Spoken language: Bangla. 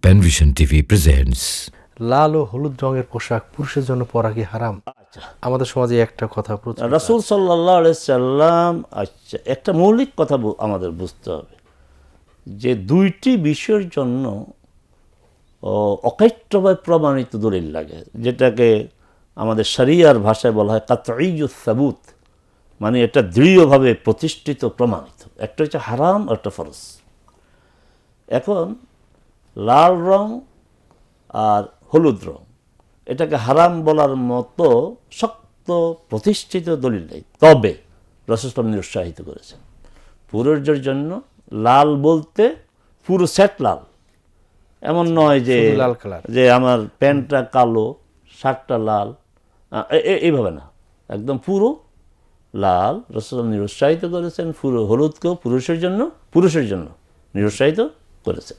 Panvision TV presents. লাল ও হলুদ রঙের পোশাক পুরুষের জন্য পরা কি হারাম? আমাদের সমাজে একটা কথা প্রচলিত রাসূল সাল্লাল্লাহু আলাইহি সাল্লাম একটা মৌলিক কথা আমাদের বুঝতে হবে যে দুইটি বিষয়ের জন্য অকাট্যভাবে প্রমাণিত দলিল লাগে, যেটাকে আমাদের শরিয়ার ভাষায় বলা হয় কাতঈয়ুস সাবুত, মানে এটা দৃঢ়ভাবে প্রতিষ্ঠিত প্রমাণিত। একটা হচ্ছে হারাম আর একটা ফরজ। এখন লাল রং আর হলুদ রং এটাকে হারাম বলার মতো শক্ত প্রতিষ্ঠিত দলিল নেই, তবে রাসূল সাল্লাল্লাহু নিরুৎসাহিত করেছেন পুরুষদের জন্য লাল বলতে পুরো সেট লাল, এমন নয় যে লাল কালার, যে আমার প্যান্টটা কালো শার্টটা লাল, এইভাবে না, একদম পুরো লাল রাসূল নিরুৎসাহিত করেছেন। পুরো হলুদকেও পুরুষের জন্য নিরুৎসাহিত করেছেন।